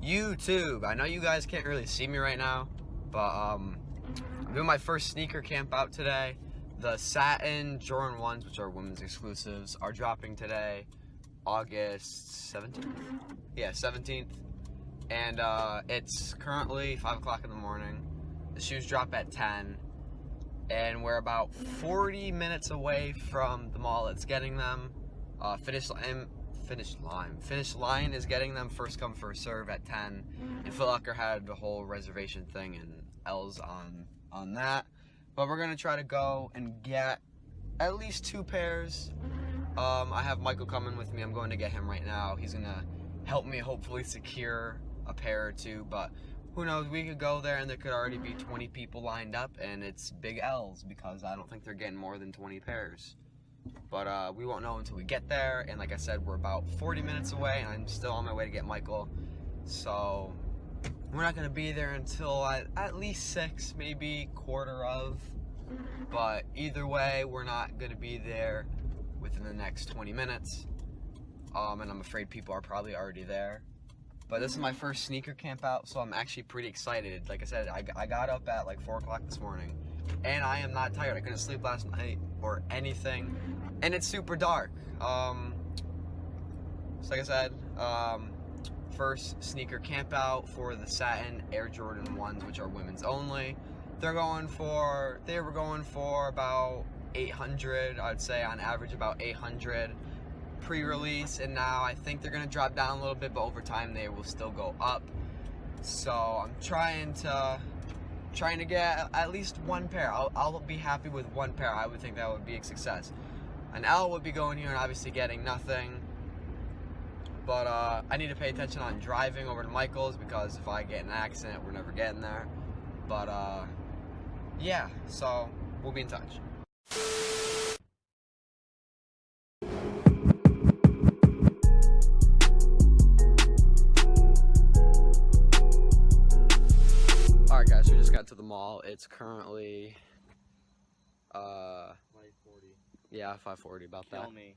YouTube. I know you guys can't really see me right now, but I'm doing my first sneaker camp out today. The SATIN Jordan 1s, which are women's exclusives, are dropping today, August 17th? Yeah, 17th. And it's currently 5 o'clock in the morning. The shoes drop at 10. And we're about 40 minutes away from the mall that's getting them. Finish line is getting them first come first serve at 10. And Foot Locker had the whole reservation thing and L's on that. But we're gonna try to go and get at least 2 pairs. I have Michael coming with me. I'm going to get him right now. He's gonna help me hopefully secure a pair or 2, but who knows, we could go there and there could already be 20 people lined up and it's big L's because I don't think they're getting more than 20 pairs. But we won't know until we get there, and like I said, we're about 40 minutes away and I'm still on my way to get Michael. So we're not gonna be there until at least 6, maybe quarter of. But either way, we're not gonna be there within the next 20 minutes. And I'm afraid people are probably already there. But this is my first sneaker camp out, so I'm actually pretty excited. Like I said, I got up at like 4 o'clock this morning, and I am not tired. I couldn't sleep last night or anything, and it's super dark. So like I said, first sneaker camp out for the SATIN Air Jordan 1s, which are women's only. They were going for about 800, I'd say on average about 800 pre-release, and now I think they're gonna drop down a little bit, but over time they will still go up. So I'm trying to get at least 1 pair. I'll be happy with 1 pair. I would think that would be a success. An L would be going here and obviously getting nothing. But I need to pay attention on driving over to Michael's, because if I get in an accident, we're never getting there. But yeah, so we'll be in touch. Alright guys, we just got to the mall. It's currently 5:40. Yeah, 5:40, about that. Kill me.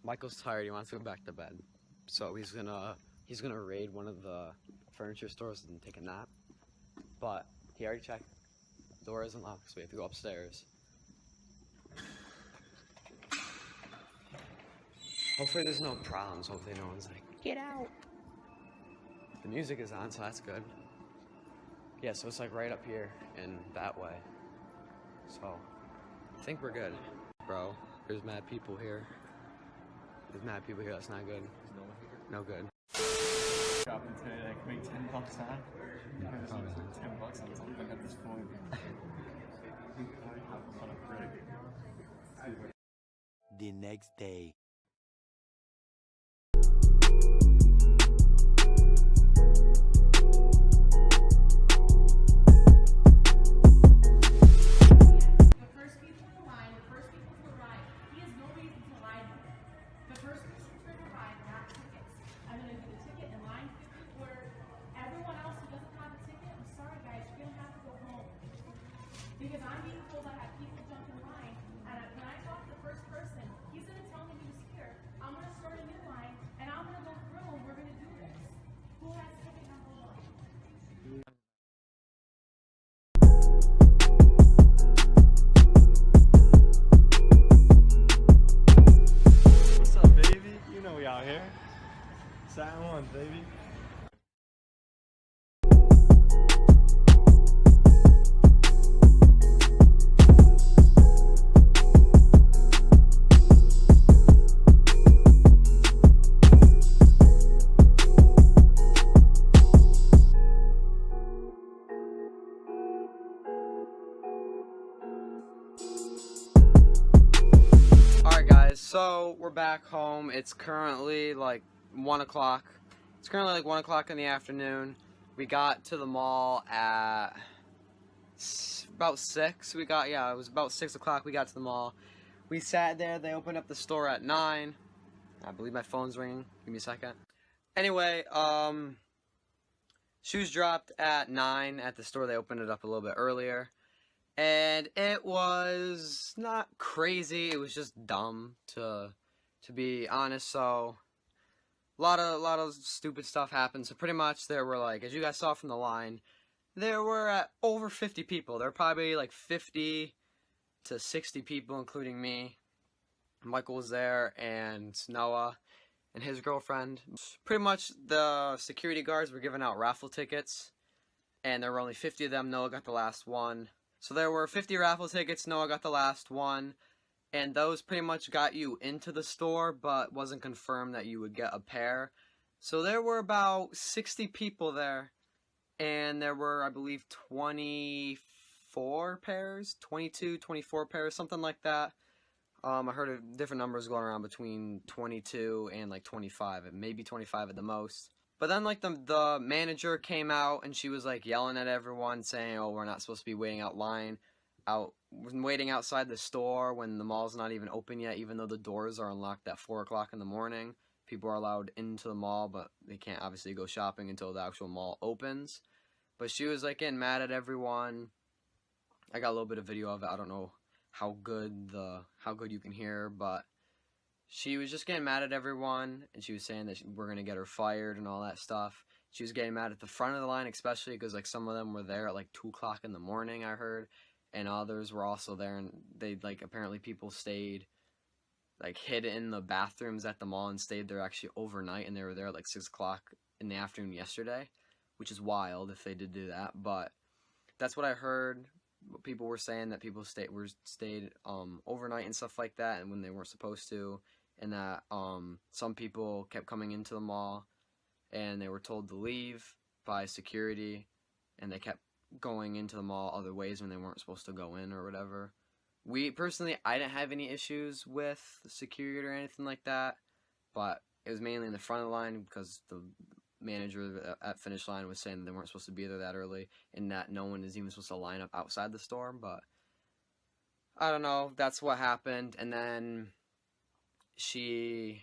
Michael's tired, he wants to go back to bed. So he's gonna raid one of the furniture stores and take a nap. But he already checked. The door isn't locked, so we have to go upstairs. Hopefully there's no problems. Hopefully no one's like, get out. The music is on, so that's good. Yeah, so it's like right up here and that way. So I think we're good. Bro, there's mad people here. There's mad people here, that's not good. There's no one here. No good. Shopping today, I can make $10 on. $10 on something at this point. The next day. Because I'm being told I have people jump in line, and when I talk to the first person, he's going to tell me he was here. I'm going to start a new line, and I'm going to go through, and we're going to do this. Who has ticket number 1? What's up, baby? You know we out here. SATIN 1, baby. Alright guys, so we're back home. It's currently like 1 o'clock. It's currently like 1 o'clock in the afternoon. We got to the mall at about 6. It was about 6 o'clock we got to the mall. We sat there, they opened up the store at 9. I believe my phone's ringing. Give me a second. Anyway, shoes dropped at 9 at the store. They opened it up a little bit earlier. And it was not crazy, it was just dumb to be honest. So lot of stupid stuff happened. So pretty much there were, like, as you guys saw from the line, there were over 50 people. There were probably like 50 to 60 people, including me. Michael was there, and Noah and his girlfriend. Pretty much the security guards were giving out raffle tickets, and there were only 50 of them. Noah got the last one. So there were 50 raffle tickets. Noah got the last one, and those pretty much got you into the store, but wasn't confirmed that you would get a pair. So there were about 60 people there, and there were, I believe, 24 pairs, 22, 24 pairs, something like that. I heard of different numbers going around between 22 and like 25, maybe 25 at the most. But then like the manager came out, and she was like yelling at everyone saying, oh, we're not supposed to be waiting waiting outside the store when the mall's not even open yet, even though the doors are unlocked at 4 o'clock in the morning. People are allowed into the mall, but they can't obviously go shopping until the actual mall opens. But she was like getting mad at everyone. I got a little bit of video of it. I don't know how good you can hear, but she was just getting mad at everyone, and she was saying that we're gonna get her fired and all that stuff. She was getting mad at the front of the line, especially because like some of them were there at like 2 o'clock in the morning, I heard, and others were also there, and they like apparently people stayed like hid in the bathrooms at the mall and stayed there actually overnight, and they were there at like 6 o'clock in the afternoon yesterday, which is wild if they did do that. But that's what I heard. People were saying that people stayed overnight and stuff like that, and when they weren't supposed to, and that some people kept coming into the mall, and they were told to leave by security, and they kept going into the mall other ways when they weren't supposed to go in or whatever. Personally, I didn't have any issues with security or anything like that, but it was mainly in the front of the line because the manager at Finish Line was saying they weren't supposed to be there that early, and that no one is even supposed to line up outside the store. But I don't know, that's what happened. And then she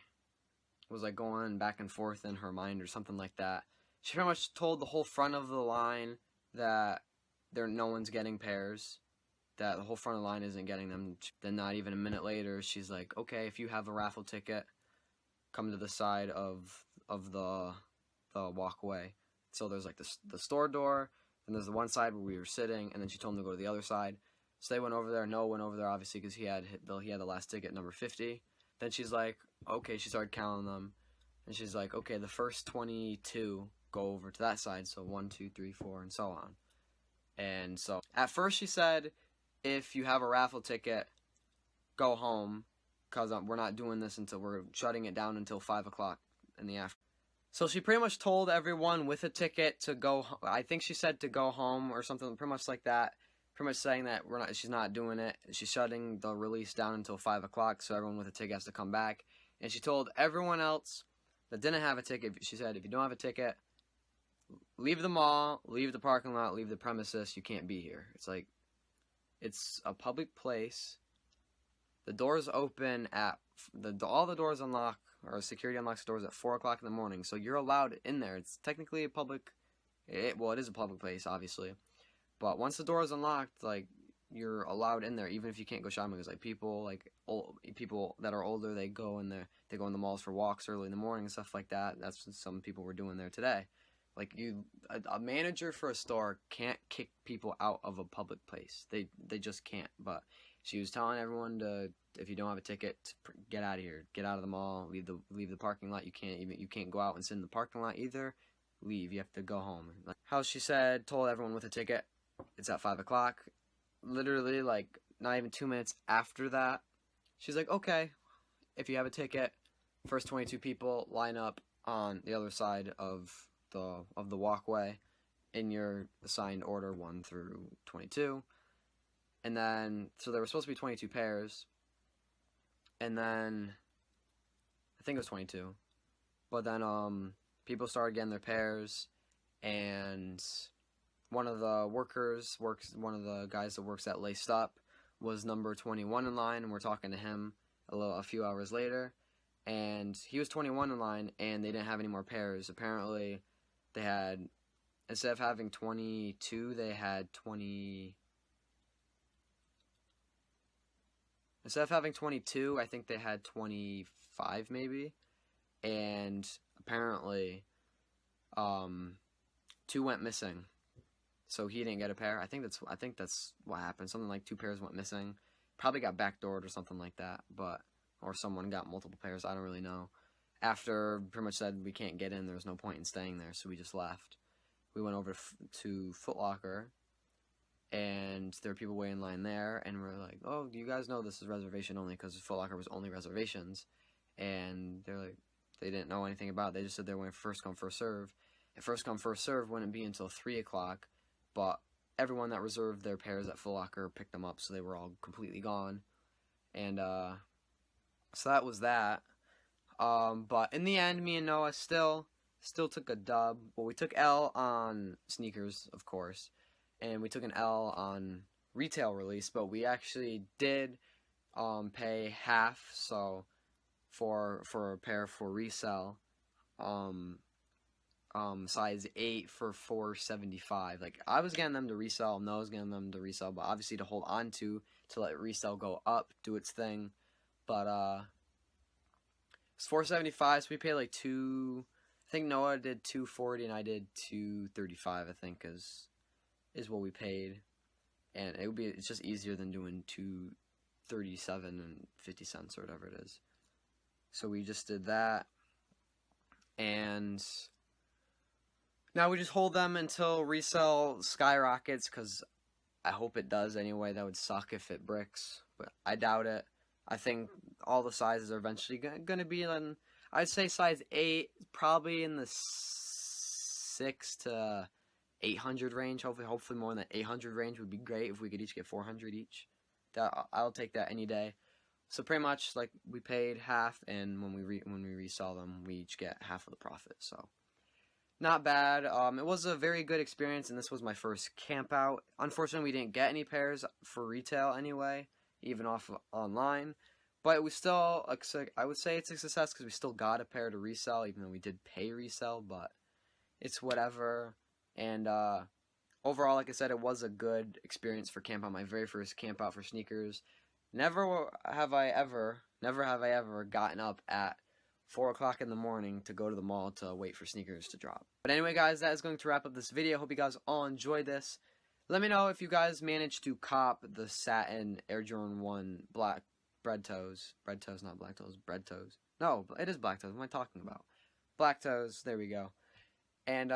was like going back and forth in her mind or something like that. She pretty much told the whole front of the line that no one's getting pairs, that the whole front of the line isn't getting them. Then not even a minute later, she's like, okay, if you have a raffle ticket, come to the side of the walkway. So there's like the store door, and there's the one side where we were sitting, and then she told them to go to the other side. So they went over there. Noah went over there obviously because he had the last ticket, number 50. Then she's like, okay, she started counting them, and she's like, okay, the first 22 go over to that side, so 1, 2, 3, 4, and so on. And so at first she said, if you have a raffle ticket, go home, because we're not doing this until we're shutting it down until 5 o'clock in the afternoon. So she pretty much told everyone with a ticket to go. I think she said to go home or something, pretty much like that. Pretty much saying that she's not doing it. She's shutting the release down until 5 o'clock, so everyone with a ticket has to come back. And she told everyone else that didn't have a ticket. She said, if you don't have a ticket, leave the mall, leave the parking lot, leave the premises. You can't be here. It's like, it's a public place. The doors open at all the doors unlock, or security unlocks the doors at 4 o'clock in the morning. So you're allowed in there. It's technically a public. It is a public place, obviously. But once the door is unlocked, like, you're allowed in there, even if you can't go shopping. Because like people that are older, they go in there. They go in the malls for walks early in the morning and stuff like that. That's what some people were doing there today. Like a manager for a store can't kick people out of a public place. They just can't. But she was telling everyone to, if you don't have a ticket, get out of here, get out of the mall, leave the parking lot. You can't go out and sit in the parking lot either. Leave. You have to go home. Like how she said, told everyone with a ticket, it's at 5 o'clock. Literally, like not even 2 minutes after that, she's like, okay, if you have a ticket, first 22 people line up on the other side of the walkway in your assigned order 1 through 22. And then, so there were supposed to be 22 pairs, and then I think it was 22, but then people started getting their pairs, and one of the guys that works at Laced Up was number 21 in line, and we're talking to him a few hours later, and he was 21 in line, and they didn't have any more pairs. Apparently they had, instead of having 22, they had 20. Instead of having 22, I think they had 25 maybe. And apparently, 2 went missing, so he didn't get a pair. I think that's what happened. Something like 2 pairs went missing. Probably got backdoored or something like that, or someone got multiple pairs. I don't really know. After pretty much said we can't get in, there was no point in staying there, so we just left. We went over to Foot Locker, and there were people waiting in line there, and we're like, oh, do you guys know this is reservation only, because Foot Locker was only reservations, and they're like, they didn't know anything about it. They just said they were going first come, first serve, and first come, first serve wouldn't be until 3 o'clock, but everyone that reserved their pairs at Foot Locker picked them up, so they were all completely gone, and so that was that. But in the end, me and Noah still took a dub. Well, we took L on sneakers, of course, and we took an L on retail release, but we actually did pay half, so for a pair for resell, size 8 for $475. Like, I was getting them to resell, Noah was getting them to resell, but obviously to hold on to let resell go up, do its thing. But it's $475, so we paid like I think Noah did $240 and I did $235, I think, is what we paid. And it's just easier than doing $237 and 50 cents or whatever it is. So we just did that. And now we just hold them until resell skyrockets, because I hope it does anyway. That would suck if it bricks, but I doubt it. I think all the sizes are eventually going to be in, I'd say size 8, probably in the 6 to 800 range. Hopefully more in the 800 range would be great if we could each get 400 each. I'll take that any day. So pretty much, like, we paid half, and when we resell them, we each get half of the profit. So not bad. It was a very good experience, and this was my first camp out. Unfortunately, we didn't get any pairs for retail anyway, even off online, but it was still, I would say it's a success, because we still got a pair to resell, even though we did pay resell, but it's whatever. And overall, like I said, it was a good experience for camp out, my very first camp out for sneakers. Never have I ever gotten up at 4 o'clock in the morning to go to the mall to wait for sneakers to drop. But anyway, guys, that is going to wrap up this video. Hope you guys all enjoyed this. Let me know if you guys managed to cop the Satin Air Jordan 1 black bread toes. Bread toes, not black toes. Bread toes. No, it is black toes. What am I talking about? Black toes. There we go. And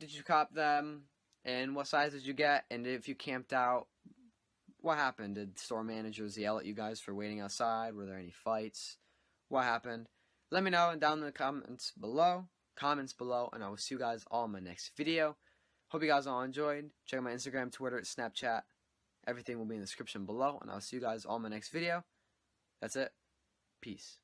did you cop them? And what size did you get? And if you camped out, what happened? Did store managers yell at you guys for waiting outside? Were there any fights? What happened? Let me know down in the comments below. And I will see you guys all in my next video. Hope you guys all enjoyed. Check out my Instagram, Twitter, Snapchat. Everything will be in the description below. And I'll see you guys all in my next video. That's it. Peace.